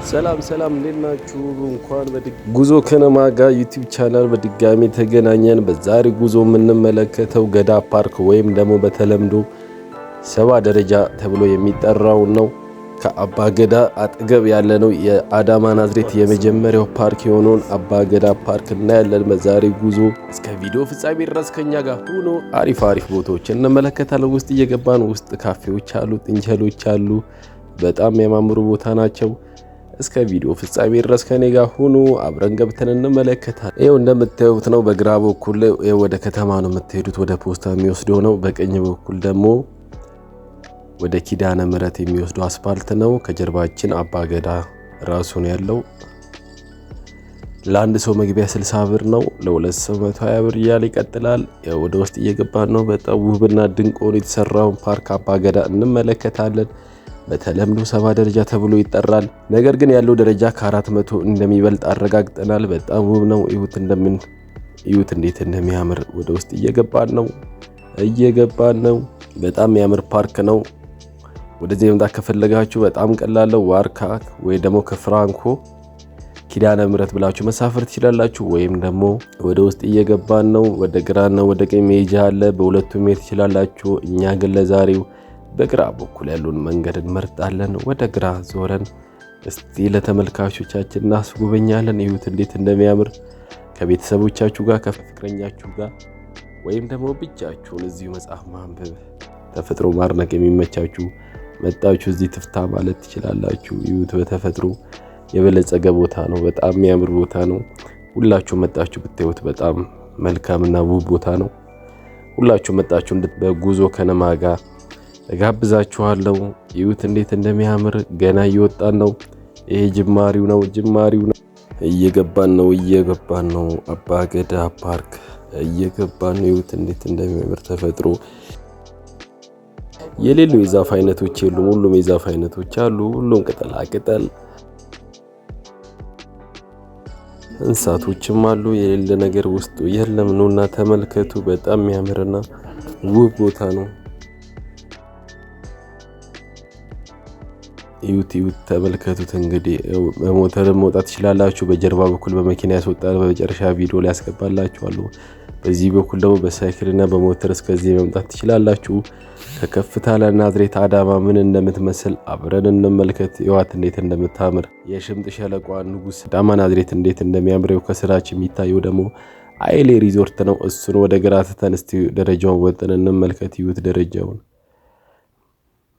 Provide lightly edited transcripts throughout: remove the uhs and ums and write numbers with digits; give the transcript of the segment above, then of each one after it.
ሰላም እንዴት ናችሁ? እንኳን ጉዞ ከነማጋ ዩቲዩብ ቻናል በድጋሚ ተገናኘን። በዛሬ ጉዞ የምንመለከተው ገዳ ፓርክ ወይም ደግሞ በተለምዶ ሰባ ደረጃ ተብሎ የሚጠራው ነው። ከአባ ገዳ አጠገብ ያለ ነው። የአዳማ ናዝሬት የመጀመሪያው ፓርክ የሆነውን አባ ገዳ ፓርክ እናያለን። በዛሬ ጉዞ እስከ ቪዲዮ ፍጻሜ ድረስ ከኛ ጋር ሆኖ አሪፍ ቦታዎች እንመለከታለን። ውስጥ እየገባን ውስጥ ካፌዎች አሉ፣ ጥንቸሎች አሉ። በጣም የሚያማምሩ ቦታ ናቸው። እስከ ቪዲዮ ፍጻሜ ድረስ ከኔ ጋር ሆኖ አብረን ገብተን እንመለከታለን። ይሄው እንደምታዩት ነው። በግራ በኩል ወደ ከተማ ነው የምትሄዱት፣ ወደ ፖስታ የሚወስደው ነው። በቀኝ በኩል ደግሞ ወደ ኪዳነ ምሕረት የሚወስደው አስፋልት ነው። ከጀርባችን አባ ገዳ ራሱ ነው ያለው። ለአንድ ሰው መግቢያ 60 ብር ነው። ለሁለት ሰው 120 ብር እያለ ይቀጥላል። ወደ ውስጥ እየገባን ነው። በጣም ውብና ድንቅ ሆኖ የተሰራውን ፓርክ አባ ገዳ እንመለከታለን። በተለምዶ 70 ደረጃ ተብሎ ይጠራል። ነገር ግን ያለው ደረጃ ከ400 እንደሚበልጥ አረጋግጠናል። በጣም ውብ ነው። እዩት እንዴት እንደሚያምር። ወደ ውስጥ እየገባን ነው። በጣም የሚያምር ፓርክ ነው። ወደዚህ መምጣት ከፈለጋችሁ በጣም ቀላል ነው። ዋርካ ወይ ደግሞ ከፍራንኮ ኪዳነ ምሕረት ብላችሁ መሳፈር ትችላላችሁ። ወይም ደግሞ ወደ ውስጥ እየገባን ነው። ወደ ግራና ወደ ቀኝ መሄጃ አለ። በሁለቱም መሄድ ትችላላችሁ። እኛ ግን ለዛሬው በግራ በኩል ያሉን መንገድ እንመርጣለን። ወደ ግራ ዞረን እስቲ ለተመልካቾቻችን እናስጎበኛለን። እዩት እንዴት እንደሚያምር። ከቤተሰቦቻችሁ ጋር ከፍቅረኛችሁ ጋር ወይም ደግሞ ብቻችሁን እዚሁ መጽሐፍ ማንበብ ተፈጥሮ ማድነቅ የሚመቻችሁ መጣችሁ እዚህ ትፍታ ማለት ትችላላችሁ። እዩት በተፈጥሮ የበለጸገ ቦታ ነው። በጣም የሚያምር ቦታ ነው። ሁላችሁ መጣችሁ ብታዩት በጣም መልካምና ውብ ቦታ ነው። ሁላችሁ መጣችሁ በጉዞ ከነማጋ እጋብዛችኋለሁ። እዩት እንዴት እንደሚያምር። ገና እየወጣን ነው። ይሄ ጅማሪው ነው። እየገባን ነው። አባ ገዳ ፓርክ እየገባን ነው። እዩት እንዴት እንደሚያምር ተፈጥሮ። የሌሉ የዛፍ አይነቶች የሉም። ሁሉም የዛፍ አይነቶች አሉ። ሁሉም ቅጠል እንስሳቶችም አሉ። የሌለ ነገር ውስጡ የለም። ኑና ተመልከቱ። በጣም የሚያምርና ውብ ቦታ ነው። እዩት ተመልከቱት። እንግዲህ በሞተር መውጣት ትችላላችሁ። በጀርባ በኩል በመኪና ያስወጣል። በመጨረሻ ቪዲዮ ላይ ያስገባላችኋለሁ። በዚህ በኩል ደግሞ በሳይክልና በሞተር እስከዚህ መምጣት ትችላላችሁ። ከከፍታ ለናዝሬት አዳማ ምን እንደምትመስል አብረን እንመልከት። ይዋት እንዴት እንደምታምር የሽምጥ ሸለቋ ንጉስ አዳማ ናዝሬት እንዴት እንደሚያምረው። ከስራችን የሚታየው ደግሞ አይሌ ሪዞርት ነው። እሱን ወደ ግራ ትተን እስቲ ደረጃውን ወጥተን እንመልከት። ይዩት ደረጃውን።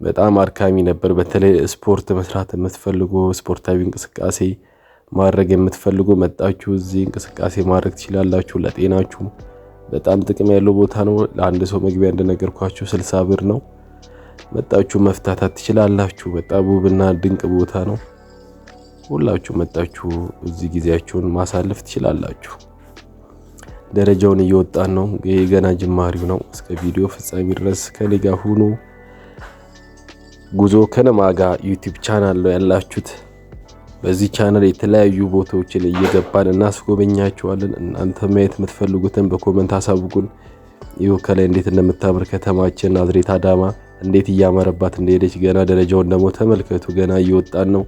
በጣም አድካሚ ነበር። በተለይ ስፖርት መስራት የምትፈልጉ ስፖርታዊ እንቅስቃሴ ማድረግ የምትፈልጉ መጣችሁ እዚህ እንቅስቃሴ ማድረግ ትችላላችሁ። ለጤናችሁ በጣም ጥቅም ያለው ቦታ ነው። ለአንድ ሰው መግቢያ እንደነገርኳችሁ 60 ብር ነው። መጣችሁ መፍታታት ትችላላችሁ። በጣም ውብና ድንቅ ቦታ ነው። ሁላችሁ መጣችሁ እዚህ ጊዜያችሁን ማሳለፍ ትችላላችሁ። ደረጃውን እየወጣን ነው። ገና ጅማሪው ነው። እስከ ቪዲዮ ፍጻሜ ድረስ ከኔ ጋር ሁኑ። ጉዞ ከነማጋ ዩቲዩብ ቻናል ነው ያላችሁት። በዚህ ቻናል የተለያዩ ቦታዎችን እየገባን እናስጎበኛችኋለን። እናንተ ማየት የምትፈልጉትን በኮሜንት አሳውቁን። ይኸው ከላይ እንዴት እንደምታምር ከተማችን ናዝሬት አዳማ እንዴት እያማረባት እንደሄደች ገና ደረጃውን ደግሞ ተመልከቱ። ገና እየወጣን ነው።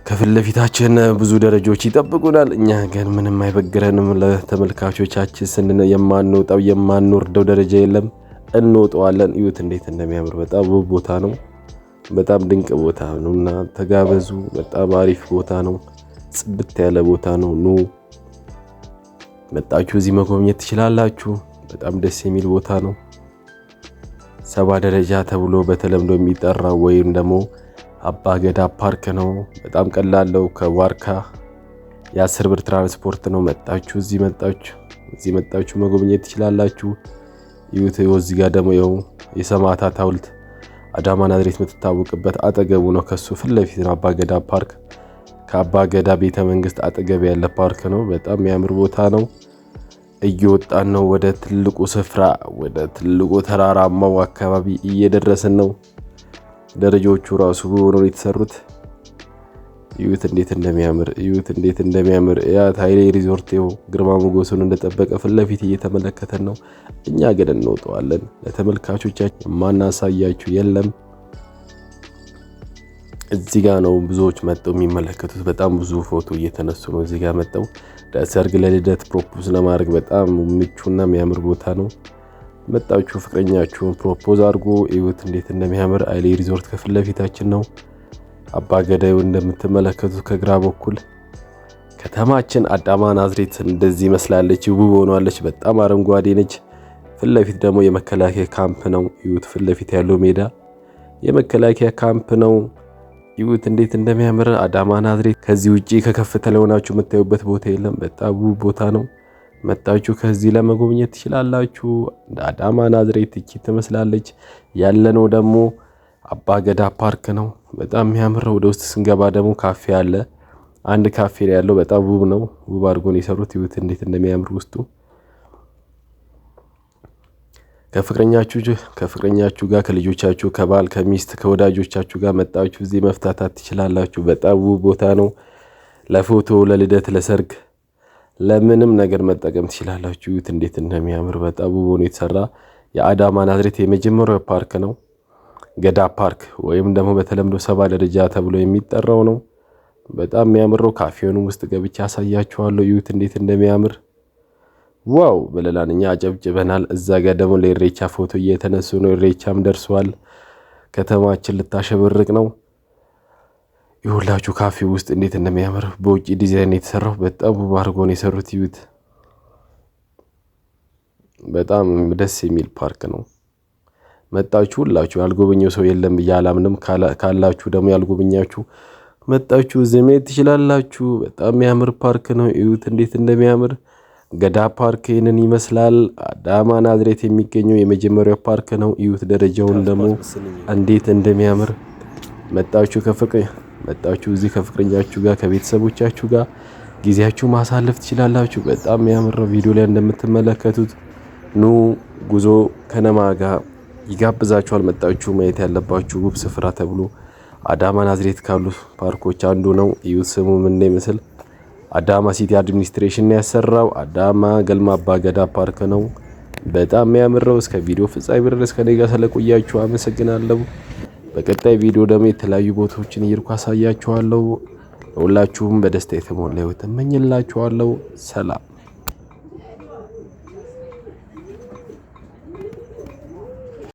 ከፊት ለፊታችን ብዙ ደረጃዎች ይጠብቁናል። እኛ ግን ምንም አይበግረንም። ለተመልካቾቻችን ስንል የማንወጣው የማንወርደው ደረጃ የለም። እንወጣዋለን። እዩት እንዴት እንደሚያምር። በጣም ውብ ቦታ ነው። በጣም ድንቅ ቦታ ነውና ተጋበዙ። በጣም አሪፍ ቦታ ነው። ጽድት ያለ ቦታ ነው። ኑ መጣችሁ እዚህ መጎብኘት ትችላላችሁ። በጣም ደስ የሚል ቦታ ነው። 70 ደረጃ ተብሎ በተለምዶ የሚጠራው ወይም ደግሞ አባ ገዳ ፓርክ ነው። በጣም ቀላል ነው። ከዋርካ የ10 ብር ትራንስፖርት ነው። መጣችሁ እዚህ መጣችሁ መጎብኘት ትችላላችሁ። ይሁት እዚህ ጋር ደግሞ የሰማዕታት ሐውልት አዳማ ናዝሬት የምትታወቅበት አጠገቡ ነው። ከሱ ፊት ለፊት ነው አባ ገዳ ፓርክ። ከአባ ገዳ ቤተ መንግስት አጠገብ ያለ ፓርክ ነው። በጣም የሚያምር ቦታ ነው። እየወጣን ነው ወደ ትልቁ ስፍራ፣ ወደ ትልቁ ተራራማው አካባቢ እየደረስን ነው። ደረጃዎቹ ራሱ ሆነው የተሰሩት እዩት እንዴት እንደሚያምር። ያ ታይሌ ሪዞርት ግርማ ሞገሱን እንደጠበቀ ፊት ለፊት እየተመለከተን ነው። እኛ ግን እንወጣዋለን። ለተመልካቾቻችን ማናሳያችሁ የለም። እዚህ ጋር ነው ብዙዎች መጥተው የሚመለከቱት። በጣም ብዙ ፎቶ እየተነሱ ነው እዚህ ጋር መጥተው ለሰርግ ለልደት ፕሮፖዝ ለማድረግ በጣም ምቹና የሚያምር ቦታ ነው። መጣችሁ ፍቅረኛችሁን ፕሮፖዝ አድርጎ እዩት እንዴት እንደሚያምር። አይሌ ሪዞርት ከፊት ለፊታችን ነው። አባ ገዳዩ እንደምትመለከቱት ከግራ በኩል ከተማችን አዳማ ናዝሬት እንደዚህ መስላለች፣ ውብ ሆኗለች። በጣም አረንጓዴ ነች። ፊት ለፊት ደግሞ የመከላከያ ካምፕ ነው። እዩት ፊት ለፊት ያለው ሜዳ የመከላከያ ካምፕ ነው። እዩት እንዴት እንደሚያምር አዳማ ናዝሬት። ከዚህ ውጪ ከከፍታ ላይ ሆናችሁ የምታዩበት ቦታ የለም። በጣም ውብ ቦታ ነው። መጣችሁ ከዚህ ለመጎብኘት ትችላላችሁ። አዳማ ናዝሬት እቺ ትመስላለች። ያለነው ደግሞ አባ ገዳ ፓርክ ነው። በጣም የሚያምር። ወደ ውስጥ ስንገባ ደግሞ ካፌ አለ። አንድ ካፌ ላይ ያለው በጣም ውብ ነው። ውብ አድርጎ ነው የሰሩት። እዩት እንዴት እንደሚያምር ውስጡ። ከፍቅረኛችሁ ጋር ከልጆቻችሁ ከባል ከሚስት ከወዳጆቻችሁ ጋር መጣችሁ እዚህ መፍታታት ትችላላችሁ። በጣም ውብ ቦታ ነው። ለፎቶ ለልደት ለሰርግ ለምንም ነገር መጠቀም ትችላላችሁ። እዩት እንዴት እንደሚያምር በጣም ውብ ነው የተሰራ። የአዳማ ናዝሬት የመጀመሪያው ፓርክ ነው። ገዳ ፓርክ ወይም ደግሞ በተለምዶ 7 ደረጃ ተብሎ የሚጠራው ነው። በጣም የሚያምረው ካፌውን ውስጥ ገብቼ አሳያችኋለሁ። እዩት እንዴት እንደሚያምር ዋው ብለናል እኛ አጨብጭበናል። እዛ ጋር ደግሞ ለኢሬቻ ፎቶ እየተነሱ ነው። ኢሬቻም ደርሷል። ከተማችን ልታሸብርቅ ነው። ይሁላችሁ ካፌ ውስጥ እንዴት እንደሚያምር በውጪ ዲዛይን የተሰራው በጣም ውብ አድርጎ ነው የሰሩት። እዩት በጣም ደስ የሚል ፓርክ ነው። መጣችሁ ሁላችሁ ያልጎበኘው ሰው የለም ብዬ አላምንም። ካላችሁ ደግሞ ያልጎበኛችሁ መጣችሁ እዚህ መሄድ ትችላላችሁ። በጣም የሚያምር ፓርክ ነው። እዩት እንዴት እንደሚያምር ገዳ ፓርክ ይህንን ይመስላል። አዳማ ናዝሬት የሚገኘው የመጀመሪያው ፓርክ ነው። እዩት ደረጃውን ደግሞ እንዴት እንደሚያምር። መጣችሁ እዚህ ከፍቅረኛችሁ ጋር ከቤተሰቦቻችሁ ጋር ጊዜያችሁ ማሳለፍ ትችላላችሁ። በጣም የሚያምር ቪዲዮ ላይ እንደምትመለከቱት ኑ ጉዞ ከነማ ጋር ይጋብዛችኋል። መጣችሁ ማየት ያለባችሁ ውብ ስፍራ ተብሎ አዳማ ናዝሬት ካሉ ፓርኮች አንዱ ነው። እዩት ስሙ ምን እንደሚመስል አዳማ ሲቲ አድሚኒስትሬሽን ያሰራው አዳማ ገልማ አባ ገዳ ፓርክ ነው። በጣም የሚያምረው። እስከ ቪዲዮ ፍጻሜ ድረስ ከኔ ጋር ስለቆያችሁ አመሰግናለሁ። በቀጣይ ቪዲዮ ደግሞ የተለያዩ ቦታዎችን እየሄድኩ አሳያችኋለሁ። ሁላችሁም በደስታ የተሞላ ህይወት እመኝላችኋለሁ። ሰላም